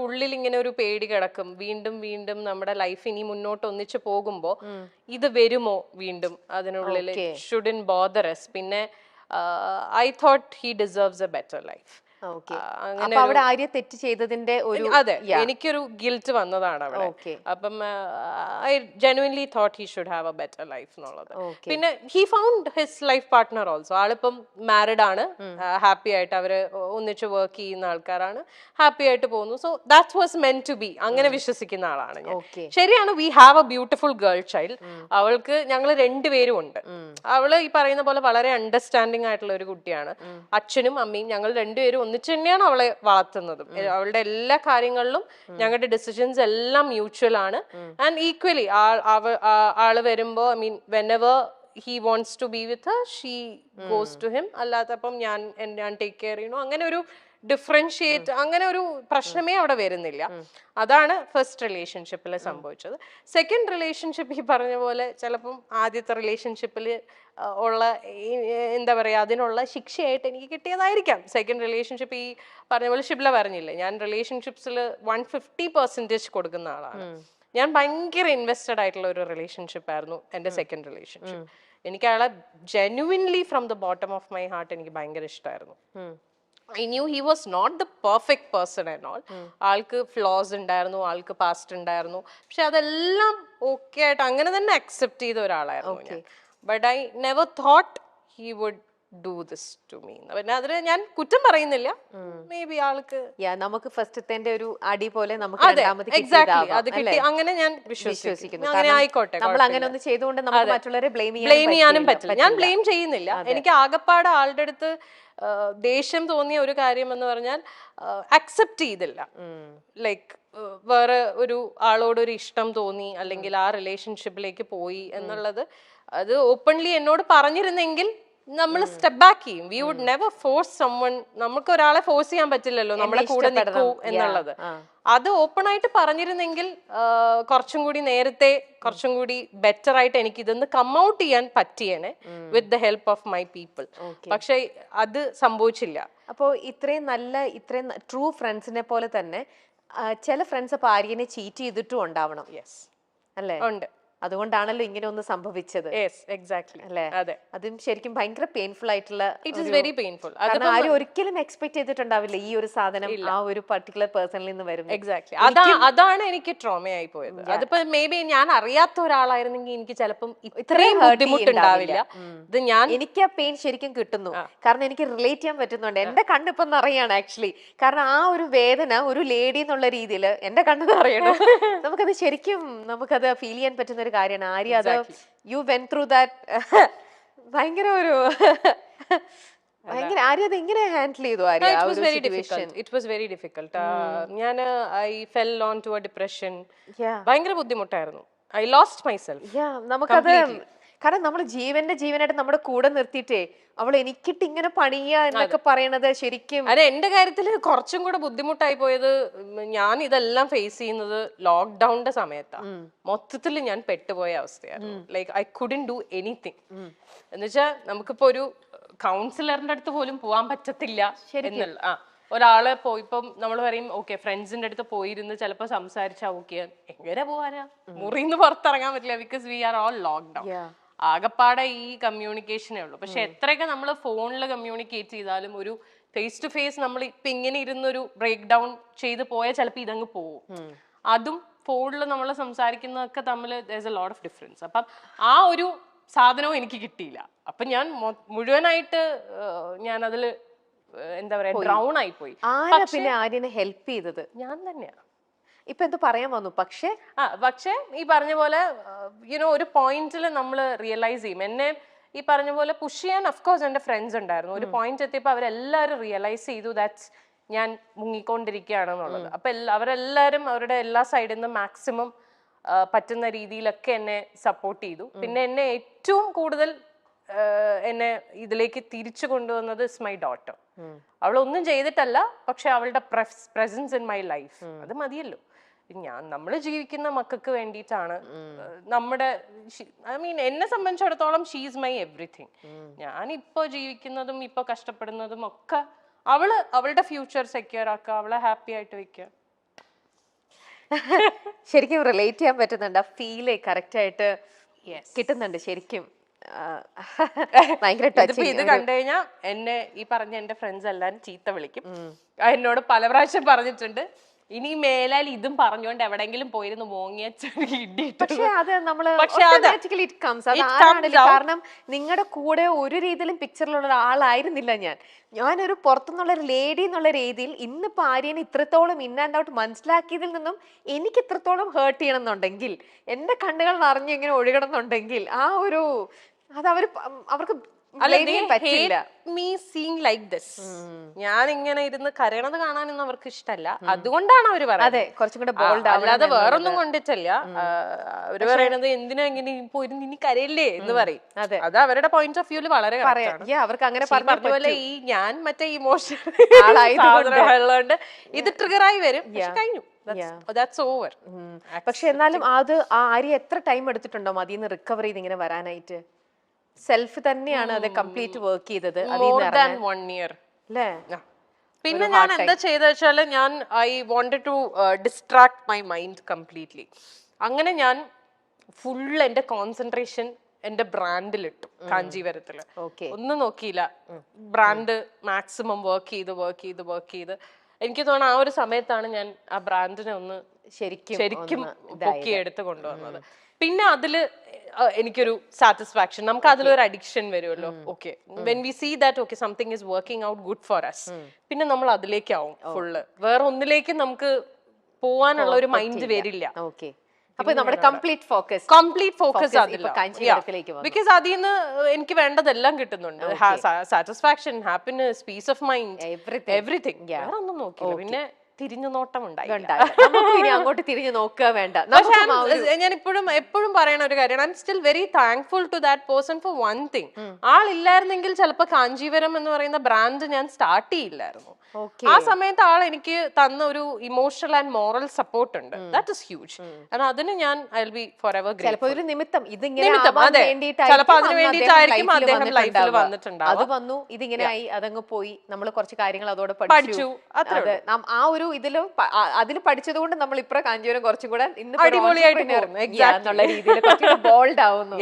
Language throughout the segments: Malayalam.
ഉള്ളിൽ ഇങ്ങനെ ഒരു പേടി കിടക്കും, വീണ്ടും വീണ്ടും നമ്മുടെ ലൈഫ് ഇനി മുന്നോട്ട് ഒന്നിച്ചു പോകുമ്പോ ഇത് വരുമോ വീണ്ടും അതിനുള്ളിൽ, ഷുഡിൻ ബോദർ us. പിന്നെ I thought he deserves A better life. അപ്പൊ അവിടെ ആര്യ തെറ്റ് ചെയ്തതിന്റെ ഒരു അതെ, എനിക്കൊരു ഗിൽറ്റ് വന്നതാണ് അവിടെ. അപ്പം I genuinely thought he should have a better life എന്നുള്ളത്. പിന്നെ he found his life partner also. ആളിപ്പം മാരിഡ് ആണ്, ഹാപ്പി ആയിട്ട് അവര് ഒന്നിച്ച് വർക്ക് ചെയ്യുന്ന ആൾക്കാരാണ്, ഹാപ്പി ആയിട്ട് പോകുന്നു. So that was meant to be. അങ്ങനെ വിശ്വസിക്കുന്ന ആളാണ് ഞാൻ. ശരിയാണ്, we have a beautiful girl child. അവൾക്ക് ഞങ്ങൾ രണ്ടുപേരും ഉണ്ട്. അവള് ഈ പറയുന്ന പോലെ വളരെ അണ്ടർസ്റ്റാൻഡിങ് ആയിട്ടുള്ള ഒരു കുട്ടിയാണ്. അച്ഛനും അമ്മയും ഞങ്ങൾ രണ്ടുപേരും ഒന്നിച്ച് തന്നെയാണ് അവളെ വളർത്തുന്നതും. അവളുടെ എല്ലാ കാര്യങ്ങളിലും ഞങ്ങളുടെ ഡിസിഷൻസ് എല്ലാം മ്യൂച്വൽ ആണ്. ആൻഡ് ഈക്വലി ആള് വരുമ്പോ, I mean whenever he wants to be with her, she goes to him. അല്ലാത്തപ്പം ഞാൻ ടേക്ക് കെയർ ചെയ്യണു, അങ്ങനെ ഒരു ഡിഫറൻഷിയേറ്റ്, അങ്ങനെ ഒരു പ്രശ്നമേ അവിടെ വരുന്നില്ല. അതാണ് ഫസ്റ്റ് റിലേഷൻഷിപ്പിൽ സംഭവിച്ചത്. സെക്കൻഡ് റിലേഷൻഷിപ്പ് ഈ പറഞ്ഞ പോലെ ചിലപ്പം ആദ്യത്തെ റിലേഷൻഷിപ്പിൽ ഉള്ള എന്താ പറയാ, അതിനുള്ള ശിക്ഷയായിട്ട് എനിക്ക് കിട്ടിയതായിരിക്കാം സെക്കൻഡ് റിലേഷൻഷിപ്പ്. ഈ പറഞ്ഞ പോലെ ഷിബ്ല പറഞ്ഞില്ലേ, ഞാൻ റിലേഷൻഷിപ്സിൽ 150% കൊടുക്കുന്ന ആളാണ്. ഞാൻ ഭയങ്കര ഇൻവെസ്റ്റഡ് ആയിട്ടുള്ള ഒരു റിലേഷൻഷിപ്പ് ആയിരുന്നു എൻ്റെ സെക്കൻഡ് റിലേഷൻഷിപ്പ്. എനിക്ക് അയാളെ genuinely from the bottom of my heart എനിക്ക് ഭയങ്കര ഇഷ്ടമായിരുന്നു. I knew he was not the perfect person and all. ആൾക്ക് ഫ്ലോസ് ഉണ്ടായിരുന്നു, ആൾക്ക് പാസ്റ്റ് ഉണ്ടായിരുന്നു. പക്ഷെ അതെല്ലാം ഓക്കെ ആയിട്ട് അങ്ങനെ തന്നെ അക്സെപ്റ്റ് ചെയ്ത ഒരാളായിരുന്നു ഞാൻ. But I never thought he would do this to me. പിന്നെ അതിന് ഞാൻ കുറ്റം പറയുന്നില്ല. മേ ബി ആൾക്ക് നമുക്ക് ഫസ്റ്റത്തെ ഒരു അടി പോലെ നമുക്ക് അത് കിട്ടി, അങ്ങനെ ഞാൻ വിശ്വസിക്കുന്നു. അങ്ങനെ ആയിക്കോട്ടെ, നമ്മൾ അങ്ങനെ ഒന്ന് ചെയ്തുകൊണ്ട് നമുക്ക് മറ്റുള്ളവരെ ബ്ലെയിം ചെയ്യാനും പറ്റില്ല. ഞാൻ ബ്ലെയിം ചെയ്യുന്നില്ല. എനിക്ക് ആകപ്പാട് ആളുടെ അടുത്ത് ദേഷ്യം തോന്നിയ ഒരു കാര്യം എന്ന് പറഞ്ഞാൽ അക്സെപ്റ്റ് ചെയ്തില്ല. ലൈക്ക് വേറെ ഒരു ആളോടൊരു ഇഷ്ടം തോന്നി, അല്ലെങ്കിൽ ആ റിലേഷൻഷിപ്പിലേക്ക് പോയി എന്നുള്ളത് അത് ഓപ്പൺലി എന്നോട് പറഞ്ഞിരുന്നെങ്കിൽ നമ്മൾ സ്റ്റെപ്പ് ബാക്ക് ചെയ്യും. We would never force someone. നമുക്ക് ഒരാളെ ഫോഴ്സ് ചെയ്യാൻ പറ്റില്ലല്ലോ നമ്മുടെ കൂടെ നിൽക്കൂ എന്നുള്ളത്. അത് ഓപ്പൺ ആയിട്ട് പറഞ്ഞിരുന്നെങ്കിൽ കുറച്ചും കൂടി നേരത്തെ, കുറച്ചും കൂടി ബെറ്റർ ആയിട്ട് എനിക്ക് ഇതൊന്ന് കം ഔട്ട് ചെയ്യാൻ പറ്റിയേനെ with the help of my people. പക്ഷെ അത് സംഭവിച്ചില്ല. അപ്പോൾ ഇത്രയും ട്രൂ ഫ്രണ്ട്സിനെ പോലെ തന്നെ ചില ഫ്രണ്ട്സ് അപ്പൊ ആര്യനെ ചീറ്റ് ചെയ്തിട്ടും ഉണ്ടാവണം. യെസ്, അല്ലേ? ഉണ്ട്. അതുകൊണ്ടാണല്ലോ ഇങ്ങനെ ഒന്ന് സംഭവിച്ചത്. അല്ലേ? അതും ശരിക്കും ഭയങ്കര പെയിൻഫുൾ ആയിട്ടുള്ള, ഇറ്റ് ഈസ് വെരി പെയിൻഫുൾ. ആരും ഒരിക്കലും എക്സ്പെക്ട് ചെയ്തിട്ടുണ്ടാവില്ല ഈ ഒരു സാധനം ആ ഒരു പർട്ടിക്കുലർ പേഴ്സണിൽ നിന്ന് വരും. എക്സാക്ട്ലി, അതാണ് എനിക്ക് ട്രോമയായി പോയത്. അതിപ്പോ മേ ബി ഞാൻ അറിയാത്ത ഒരാളായിരുന്നെങ്കിൽ എനിക്ക് ചിലപ്പം ഇത്രയും ബുദ്ധിമുട്ടുണ്ടാവില്ല. ഇത് എനിക്ക് ആ പെയിൻ ശരിക്കും കിട്ടുന്നു, കാരണം എനിക്ക് റിലേറ്റ് ചെയ്യാൻ പറ്റുന്നുണ്ട്. എന്റെ കണ്ണിപ്പം നിറയാണ് ആക്ച്വലി. കാരണം ആ ഒരു വേദന ഒരു ലേഡി എന്നുള്ള രീതിയിൽ എന്റെ കണ്ണ് നിറയണം. നമുക്കത് ശരിക്കും നമുക്കത് ഫീൽ ചെയ്യാൻ പറ്റുന്ന ഒരു കാര്യമാണ്. ആര്യ അത് യു വെന്റ് ത്രൂ ദാറ്റ്. ഭയങ്കര ഒരു ഭയങ്കര ആര്യ അത് എങ്ങനെ ഹാൻഡിൽ ചെയ്തു? Arya it was very difficult. ഞാൻ I fell on to a depression. ഭയങ്കര ബുദ്ധിമുട്ടായിരുന്നു. I lost myself. നമുക്കത് കാരണം നമ്മൾ ജീവനായിട്ട് നമ്മുടെ കൂടെ നിർത്തിയിട്ടേ അവൾ എനിക്കിട്ട് ഇങ്ങനെ പണിയ എന്നൊക്കെ പറയണത് ശരിക്കും. അതെ, എന്റെ കാര്യത്തിൽ കുറച്ചും കൂടെ ബുദ്ധിമുട്ടായി പോയത്, ഞാൻ ഇതെല്ലാം ഫേസ് ചെയ്യുന്നത് ലോക്ക്ഡൌണിന്റെ സമയത്താണ്. മൊത്തത്തിൽ ഞാൻ പെട്ടുപോയ അവസ്ഥയായിരുന്നു. Like I couldn't do anything. എന്നുവെച്ചാൽ നമുക്കിപ്പോ ഒരു കൗൺസിലറിന്റെ അടുത്ത് പോലും പോവാൻ പറ്റത്തില്ല എന്നുള്ള ഒരാളെ ഇപ്പം നമ്മൾ പറയും ഓക്കെ ഫ്രണ്ട്സിന്റെ അടുത്ത് പോയിരുന്ന് ചിലപ്പോൾ സംസാരിച്ചാ ഓക്കെ, എങ്ങനെ പോവാനാ, മുറിന്ന് പുറത്തിറങ്ങാൻ പറ്റില്ല. Because we are all lockdown. ആകപ്പാടെ ഈ കമ്മ്യൂണിക്കേഷനേ ഉള്ളൂ. പക്ഷെ എത്രയൊക്കെ നമ്മൾ ഫോണിൽ കമ്മ്യൂണിക്കേറ്റ് ചെയ്താലും ഒരു ഫേസ് ടു ഫേസ് നമ്മൾ ഇപ്പൊ ഇങ്ങനെ ഇരുന്നൊരു ബ്രേക്ക് ഡൗൺ ചെയ്ത് പോയാൽ ചിലപ്പോൾ ഇതങ്ങ് പോവും. അതും ഫോണിൽ നമ്മൾ സംസാരിക്കുന്നതൊക്കെ തമ്മിൽ there's a lot of difference. അപ്പം ആ ഒരു സാധനവും എനിക്ക് കിട്ടിയില്ല. അപ്പൊ ഞാൻ മുഴുവനായിട്ട് ഞാൻ അതിൽ എന്താ പറയാ ഡ്രൗൺ ആയി പോയി. പിന്നെ ആര്യനെ ഹെൽപ്പ് ചെയ്തത് ഞാൻ തന്നെയാണ്. ഇപ്പൊ എന്ത് പറയാൻ വന്നു? പക്ഷേ ഈ പറഞ്ഞ പോലെ ഒരു പോയിന്റിൽ നമ്മൾ റിയലൈസ് ചെയ്യും. എന്നെ ഈ പറഞ്ഞ പോലെ പുഷ് ചെയ്യാൻ അഫ്കോഴ്സ് എന്റെ ഫ്രണ്ട്സ് ഉണ്ടായിരുന്നു. ഒരു പോയിന്റ് എത്തിയപ്പോൾ അവരെല്ലാവരും റിയലൈസ് ചെയ്തു ദാറ്റ്സ് ഞാൻ മുങ്ങിക്കൊണ്ടിരിക്കുകയാണെന്നുള്ളത്. അപ്പൊ അവരെല്ലാവരും അവരുടെ എല്ലാ സൈഡിൽ നിന്നും മാക്സിമം പറ്റുന്ന രീതിയിലൊക്കെ എന്നെ സപ്പോർട്ട് ചെയ്തു. പിന്നെ എന്നെ ഏറ്റവും കൂടുതൽ എന്നെ ഇതിലേക്ക് തിരിച്ചു കൊണ്ടുവന്നത് ഇസ് മൈ ഡോട്ടർ. അവളൊന്നും ചെയ്തിട്ടല്ല, പക്ഷെ അവളുടെ പ്രസൻസ് ഇൻ മൈ ലൈഫ് അത് മതിയല്ലോ. നമ്മൾ ജീവിക്കുന്ന മക്കൾക്ക് വേണ്ടിയിട്ടാണ്. നമ്മുടെ ഐ മീൻ എന്നെ സംബന്ധിച്ചിടത്തോളം ഷീസ് മൈ എവറിഥിങ്. ഞാനിപ്പോ ജീവിക്കുന്നതും ഇപ്പൊ കഷ്ടപ്പെടുന്നതും ഒക്കെ അവളുടെ ഫ്യൂച്ചർ സെക്യൂർ ആക്കുക, അവളെ ഹാപ്പി ആയിട്ട് വെക്കുക. ശരിക്കും റിലേറ്റ് ചെയ്യാൻ പറ്റുന്നുണ്ട്, ആ ഫീല് കറക്റ്റ് ആയിട്ട് കിട്ടുന്നുണ്ട് ശരിക്കും. ഭയങ്കര ഇത് കണ്ടു കഴിഞ്ഞാൽ എന്നെ ഈ പറഞ്ഞ എന്റെ ഫ്രണ്ട്സ് എല്ലാരും ചീത്ത വിളിക്കും. എന്നോട് പല പ്രാവശ്യം പറഞ്ഞിട്ടുണ്ട്, ഇനി മേലാൽ ഇതും പറഞ്ഞുകൊണ്ട് എവിടെങ്കിലും പോയിരുന്നു മോങ്ങിയ പക്ഷെ അത് നമ്മള് കാരണം നിങ്ങളുടെ കൂടെ ഒരു രീതിയിലും പിക്ചറിലുള്ള ഒരാളായിരുന്നില്ല ഞാനൊരു പുറത്തുനിന്നുള്ള ഒരു ലേഡി എന്നുള്ള രീതിയിൽ ഇന്നിപ്പോ ആര്യനെ ഇത്രത്തോളം ഇൻ ആൻഡ് ഔട്ട് മനസ്സിലാക്കിയതിൽ നിന്നും എനിക്ക് ഇത്രത്തോളം ഹേർട്ട് ചെയ്യണം എന്നുണ്ടെങ്കിൽ, എന്റെ കണ്ണുകൾ നിറഞ്ഞു ഇങ്ങനെ ഒഴുകണം എന്നുണ്ടെങ്കിൽ ആ ഒരു അത് അവർക്ക് ഞാൻ ഇങ്ങനെ ഇരുന്ന് കരയണത് കാണാനൊന്നും അവർക്ക് ഇഷ്ടമല്ല, അതുകൊണ്ടാണ് അവര് പറയുന്നത്. അല്ലാതെ വേറൊന്നും കൊണ്ടിട്ടല്ല. അവര് പറയണത് എന്തിനാ ഇങ്ങനെ പോയിരുന്നു ഇനി കരയില്ലേ എന്ന് പറയും. അത് അവരുടെ പോയിന്റ് ഓഫ് വ്യൂല് വളരെ അവർക്ക് അങ്ങനെ പറഞ്ഞ ഈ ഞാൻ മറ്റേ ഇമോഷണൽ ആയതുകൊണ്ട് ഇത് ട്രിഗറായി വരും. കഴിഞ്ഞു, ദാറ്റ്സ് ഓവർ. പക്ഷെ എന്നാലും അത് ആര്യ എത്ര ടൈം എടുത്തിട്ടുണ്ടോ അതിന്ന് റിക്കവർ ചെയ്ത് ഇങ്ങനെ വരാനായിട്ട്? സെൽഫ് തന്നെയാണ് അത് കംപ്ലീറ്റ് വർക്ക് ചെയ്തത്. പിന്നെ ഞാൻ എന്താ ചെയ്ത വെച്ചാല്, ഞാൻ I wanted to distract my mind completely. അങ്ങനെ ഞാൻ ഫുൾ എന്റെ കോൺസെൻട്രേഷൻ എന്റെ ബ്രാൻഡിലിട്ടു. കാഞ്ചീപുരത്തില് ഒന്നും നോക്കിയില്ല, ബ്രാൻഡ് മാക്സിമം വർക്ക് ചെയ്ത് എനിക്ക് തോന്നുന്നു ആ ഒരു സമയത്താണ് ഞാൻ ആ ബ്രാൻഡിനെ ഒന്ന് ശരിക്കും പൊക്കിയെടുത്ത് കൊണ്ടുവന്നത്. പിന്നെ അതില് എനിക്കൊരു സാറ്റിസ്ഫാക്ഷൻ, നമുക്ക് അതിലൊരു അഡിക്ഷൻ വരുമല്ലോ. Okay, when we see that okay something is working out good for us, പിന്നെ നമ്മൾ അതിലേക്കാവും ഫുള്ള്. വേറെ ഒന്നിലേക്കും നമുക്ക് പോവാനുള്ള ഒരു മൈൻഡ് വരില്ല. അപ്പൊ നമ്മുടെ കംപ്ലീറ്റ് ഫോക്കസ് ബിക്കോസ് അതിൽ നിന്ന് എനിക്ക് വേണ്ടതെല്ലാം കിട്ടുന്നുണ്ട്. Satisfaction, happiness, peace of mind, everything. വേറെ ഒന്നും നോക്കില്ല. പിന്നെ തിരിഞ്ഞു നോട്ടം അങ്ങോട്ട് തിരിഞ്ഞു നോക്കുക വേണ്ട. ഞാൻ എപ്പോഴും പറയുന്ന ഒരു കാര്യമാണ്, I'm still very thankful to that person for one thing. ആളില്ലായിരുന്നെങ്കിൽ ചിലപ്പോൾ കാഞ്ചീപുരം എന്ന് പറയുന്ന ബ്രാൻഡ് ഞാൻ സ്റ്റാർട്ട് ചെയ്യില്ലായിരുന്നു. ആ സമയത്ത് ആൾ എനിക്ക് തന്ന ഒരു ഇമോഷണൽ ആൻഡ് മോറൽ സപ്പോർട്ട് ഉണ്ട്. That is huge. കാരണം അതിന് ഞാൻ I will be for ever grateful. ഒരു നിമിത്തം അതെ, ചിലപ്പോൾ അതിന് വേണ്ടിയിട്ടായിരിക്കും അദ്ദേഹം ലൈഫിൽ വന്നിട്ടുണ്ടാവും. അത് വന്നു, ഇതിങ്ങനെ ആയി, അതങ്ങ് പോയി, നമ്മൾ കുറച്ച് കാര്യങ്ങൾ അതോടെ പഠിച്ചു. ആ ഒരു അതിൽ പഠിച്ചത് കൊണ്ട് നമ്മൾ ഇപ്പഴ കാഞ്ചീപുരം കുറച്ചും കൂടെ എന്നുള്ള രീതിയിൽ ബോൾഡ് ആവുന്നു.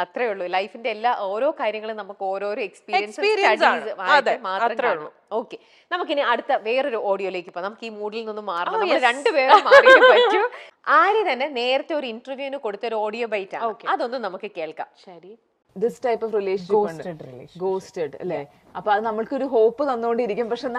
അത്രേ ഉള്ളൂ. ലൈഫിന്റെ എല്ലാ ഓരോ കാര്യങ്ങളും നമുക്ക് ഓരോരോ എക്സ്പീരിയൻസ് മാത്രമേ ഉള്ളൂ. ഓക്കെ, നമുക്കിനി അടുത്ത വേറൊരു ഓഡിയോയിലേക്ക് പോകാം. നമുക്ക് ഈ മൂഡിൽ നിന്നും മാറണം. നമ്മൾ രണ്ടുപേരും മാറിയേ പറ്റൂ. ആര്യ തന്നെ നേരത്തെ ഒരു ഇന്റർവ്യൂവിന് കൊടുത്ത ഒരു ഓഡിയോ ബൈറ്റ് ആണ്, അതൊന്നും നമുക്ക് കേൾക്കാം. ശരി, this type of relationship ghosted അല്ലേ? അപ്പൊ അത് നമ്മൾക്കൊരു ഹോപ്പ് തന്നുകൊണ്ടിരിക്കും. പക്ഷെ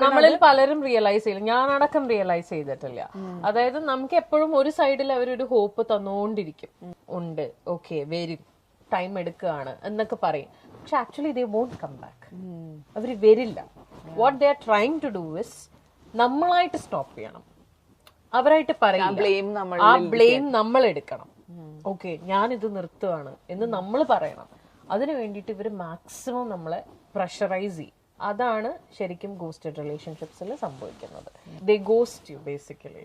നമ്മളിൽ പലരും റിയലൈസ് ചെയ്യില്ല, ഞാനടക്കം റിയലൈസ് ചെയ്തിട്ടില്ല. അതായത് നമുക്ക് എപ്പോഴും ഒരു സൈഡിൽ അവരൊരു ഹോപ്പ് തന്നുകൊണ്ടിരിക്കും, ഉണ്ട്, ഓക്കെ വരും, ടൈം എടുക്കുകയാണ് എന്നൊക്കെ പറയും. പക്ഷെ actually they won't come back. അവര് വരില്ല. What they are trying to do is നമ്മളായിട്ട് സ്റ്റോപ്പ് ചെയ്യണം. അവരായിട്ട് പറയും, ആ ബ്ലെയിം നമ്മൾ എടുക്കണം. ഓക്കെ, ഞാനിത് നിർത്തുകയാണ് എന്ന് നമ്മൾ പറയണം. അതിനു വേണ്ടിയിട്ട് ഇവർ മാക്സിമം നമ്മളെ പ്രഷറൈസ് ചെയ്യും. അതാണ് ശരിക്കും ഗോസ്റ്റഡ് റിലേഷൻഷിപ്സിൽ സംഭവിക്കുന്നത്. ദേ ഗോസ്റ്റ് യു ബേസിക്കലി.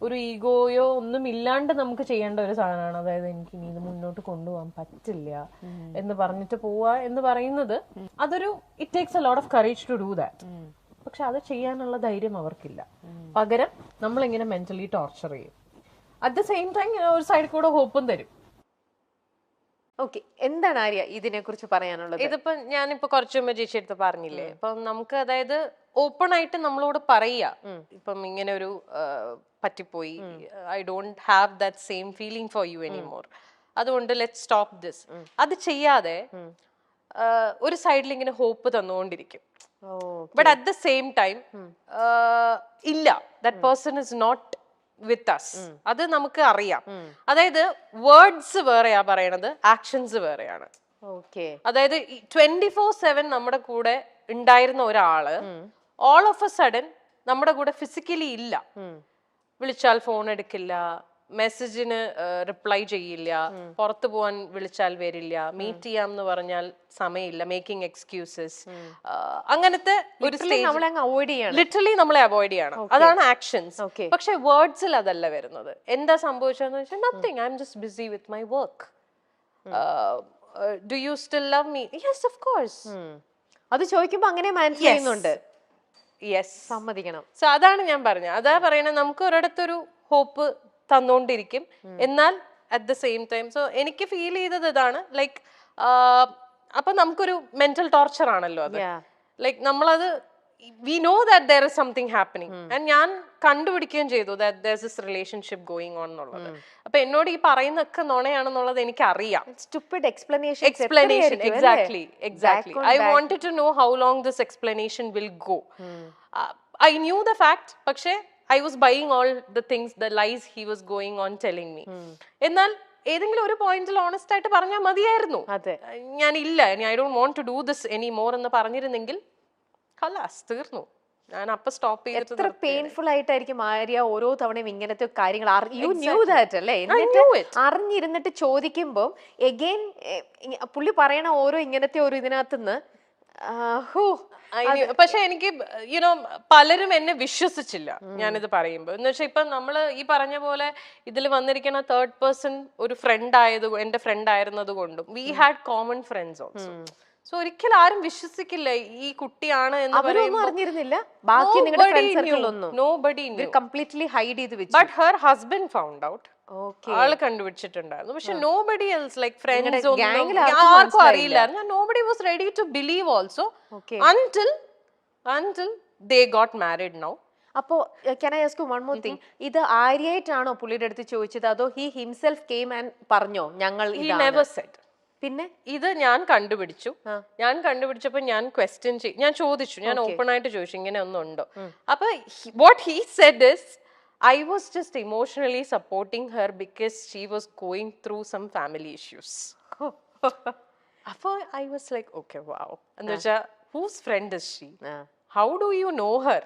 ഒരു ഈഗോയോ ഒന്നും ഇല്ലാണ്ട് നമുക്ക് ചെയ്യേണ്ട ഒരു സാധനമാണ്. അതായത് എനിക്ക് ഇനി ഇത് മുന്നോട്ട് കൊണ്ടുപോകാൻ പറ്റില്ല എന്ന് പറഞ്ഞിട്ട് പോവാ എന്ന് പറയുന്നത്, അതൊരു it takes a lot of courage to do that. പക്ഷെ അത് ചെയ്യാനുള്ള ധൈര്യം അവർക്കില്ല. പകരം നമ്മളിങ്ങനെ മെന്റലി ടോർച്ചർ ചെയ്യും. അറ്റ് ദ സെയിം ടൈം ഒരു സൈഡിൽ കൂടെ ഹോപ്പും തരും. ഓക്കെ, എന്താണ് ആര്യ ഇതിനെ കുറിച്ച് പറയാനുള്ളത്? ഇതിപ്പോ ഞാനിപ്പോ കുറച്ചു മുമ്പ് ചേച്ചി എടുത്ത് പറഞ്ഞില്ലേ, ഇപ്പൊ നമുക്ക് അതായത് ഓപ്പൺ ആയിട്ട് നമ്മളോട് പറയാ, ഇപ്പം ഇങ്ങനെ ഒരു പറ്റിപ്പോയി, I don't have that same feeling for you anymore, അതുകൊണ്ട് ലെറ്റ് സ്റ്റോപ്പ് ദിസ്. അത് ചെയ്യാതെ ഒരു സൈഡിൽ ഇങ്ങനെ ഹോപ്പ് തന്നുകൊണ്ടിരിക്കും. But at the same time ഇല്ല, that person is not with us. അത് നമുക്ക് അറിയാം. അതായത് വേർഡ്സ് വേറെയാ പറയണത്, ആക്ഷൻസ് വേറെയാണ്. അതായത് 24/7 നമ്മുടെ കൂടെ ഉണ്ടായിരുന്ന ഒരാള് ഓൾ ഓഫ് എ സഡൻ നമ്മുടെ കൂടെ ഫിസിക്കലി ഇല്ല. വിളിച്ചാൽ ഫോൺ എടുക്കില്ല, മെസ്സേജിന് റിപ്ലൈ ചെയ്യില്ല, പുറത്തു പോവാൻ വിളിച്ചാൽ വരില്ല, മീറ്റ് ചെയ്യാം എന്ന് പറഞ്ഞാൽ സമയമില്ല, മേക്കിംഗ് എക്സ്ക്യൂസസ്. അങ്ങനത്തെ ഒരു ലിറ്ററലി നമ്മളെ അവോയ്ഡ് ചെയ്യണം. അതാണ് ആക്ഷൻസ്. പക്ഷെ വേർഡ്സിൽ അതല്ല വരുന്നത്. എന്താ സംഭവിച്ചതെന്ന് വെച്ചാൽ nothing, I am just busy with my work. Do you still love me? Yes of course. അത് ചോദിക്കുമ്പോ അങ്ങനെ മനസ്സിലാക്കുന്നുണ്ട്. യെസ്, സമ്മതിക്കണം. സോ അതാണ് ഞാൻ പറഞ്ഞത്. അതാ പറയണത്, നമുക്ക് ഒരിടത്തൊരു ഹോപ്പ് തന്നോണ്ടിരിക്കും, എന്നാൽ at the same time. So എനിക്ക് ഫീൽ ചെയ്തത് ഇതാണ്, ലൈക്ക് അപ്പൊ നമുക്കൊരു മെന്റൽ ടോർച്ചർ ആണല്ലോ അത്. ലൈക്ക് നമ്മളത് we know that there is something happening and ഞാൻ കണ്ടുപിടിക്കുകയും ചെയ്തു that there's this relationship going on എന്നുള്ളത്. അപ്പൊ എന്നോട് ഈ പറയുന്നൊക്കെ നുണയാണെന്നുള്ളത് എനിക്ക് അറിയാം. Stupid explanation. Exactly. I wanted to know how long this explanation will go. I knew the fact, പക്ഷേ I was buying all the things, the lies he was going on telling me. എന്നാൽ ഏതെങ്കിലും ഒരു പോയിന്റിൽ ഓണസ്റ്റ് ആയിട്ട് പറഞ്ഞാൽ മതിയായിരുന്നു. ഞാൻ ഇല്ല, I don't want to do this anymore എന്ന് പറഞ്ഞിരുന്നെങ്കിൽ ഖലാസ് തീർന്നു. ഞാൻ അപ്പൊ സ്റ്റോപ്പ് ചെയ്തിട്ട്. എത്ര പെയിൻഫുൾ ആയിട്ടായിരിക്കും ആര്യ ഓരോ തവണയും ഇങ്ങനത്തെ കാര്യങ്ങൾ അല്ലേ, അറിഞ്ഞിരുന്നിട്ട് ചോദിക്കുമ്പോൾ എഗെയിൻ പുള്ളി പറയണ ഓരോ ഇങ്ങനത്തെ ഒരു ഇതിനകത്തുനിന്ന്. പക്ഷെ എനിക്ക് യുനോ പലരും എന്നെ വിശ്വസിച്ചില്ല ഞാനിത് പറയുമ്പോ. എന്ന് വെച്ചാൽ ഇപ്പൊ നമ്മള് ഈ പറഞ്ഞ പോലെ ഇതിൽ വന്നിരിക്കുന്ന തേർഡ് പേഴ്സൺ ഒരു ഫ്രണ്ട് എന്റെ ഫ്രണ്ട് ആയിരുന്നത് കൊണ്ടും we had common friends also. So ഒരിക്കലും ആരും വിശ്വസിക്കില്ല ഈ കുട്ടിയാണ് എന്ന് അറിഞ്ഞിരുന്നില്ല. ബാക്കി കംപ്ലീറ്റ്ലി ഹൈഡ് ചെയ്ത് വെച്ചു. But her husband found out. ആള് കണ്ടുപിടിച്ചിട്ടുണ്ടായിരുന്നു. പക്ഷെ നോബഡി എൽസ് ലൈക്ക് ഫ്രണ്ട്സ് ആർക്കും അറിയില്ലായിരുന്നു. Nobody was ready to believe also until they got married now. അപ്പോ can I ask you one more thing? ഇത് ആര്യായിട്ടാണോ പുള്ളിയുടെ അടുത്ത് ചോദിച്ചത്, അതോ he himself came and പറഞ്ഞോ ഞങ്ങൾ he never said? പിന്നെ ഇത് ഞാൻ കണ്ടുപിടിച്ചു. ഞാൻ കണ്ടുപിടിച്ചപ്പോ ഞാൻ ഞാൻ ചോദിച്ചു, ഞാൻ ഓപ്പൺ ആയിട്ട് ചോദിച്ചു ഇങ്ങനെ ഒന്നുണ്ടോ. അപ്പൊ what he said is I was just emotionally supporting her because she was going through some family issues. അപ്പൊ I was like okay wow. എന്നുവെച്ചാ whose friend is she? How do you know her?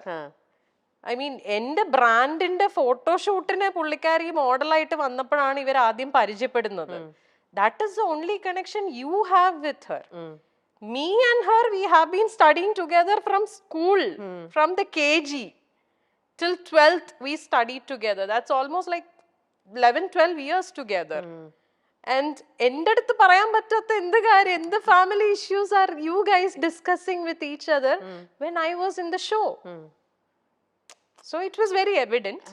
I mean എന്റെ ബ്രാൻഡിന്റെ ഫോട്ടോഷൂട്ടിന് പുള്ളിക്കാരി മോഡലായിട്ട് വന്നപ്പോഴാണ് ഇവർ ആദ്യം പരിചയപ്പെടുന്നത്. That is the only connection you have with her. Me and her, we have been studying together from school, from the KG till 12th we studied together. That's almost like 11-12 years together. And എൻ്റെ അടുത്ത് പറയാൻ പറ്റാത്ത എന്ത് കാര്യം, എന്ത് family issues are you guys discussing with each other when I was in the show? So it was very evident.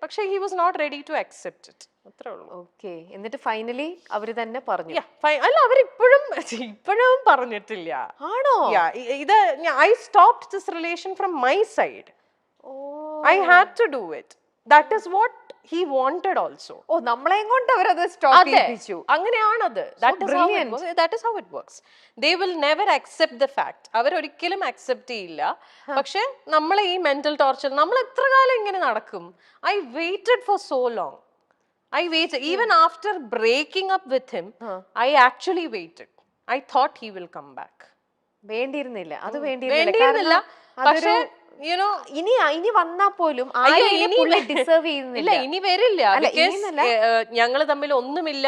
പക്ഷേ he was not ready to accept it. Okay. എന്നിട്ട് ഫൈനലി അവര് തന്നെ പറഞ്ഞു. അല്ല, അവരിപ്പോഴും പറഞ്ഞിട്ടില്ല. ആണോ? ഇത് I stopped this relation from my side. I had to do it. That is what he wanted also. നമ്മളെയും കൊണ്ട് അവരത് stop ചെയ്യിപ്പിച്ചു. അങ്ങനെയാണത്. That is how it works. They will never accept the fact. അവരൊരിക്കലും അക്സെപ്റ്റ് ചെയ്യില്ല. പക്ഷെ നമ്മളെ ഈ മെന്റൽ ടോർച്ചർ നമ്മൾ എത്ര കാലം ഇങ്ങനെ നടക്കും? I waited for so long. I waited. Even after breaking up with him, I actually waited. I thought he will come back. വേണ്ടിയിരുന്നില്ല. അത് വേണ്ടിയിരുന്നില്ല. പക്ഷേ ഇനി വന്നാ പോലും ഡിസേർവ് ചെയ്യുന്നില്ല. ഇനി വരില്ല. ഞങ്ങൾ തമ്മിൽ ഒന്നുമില്ല.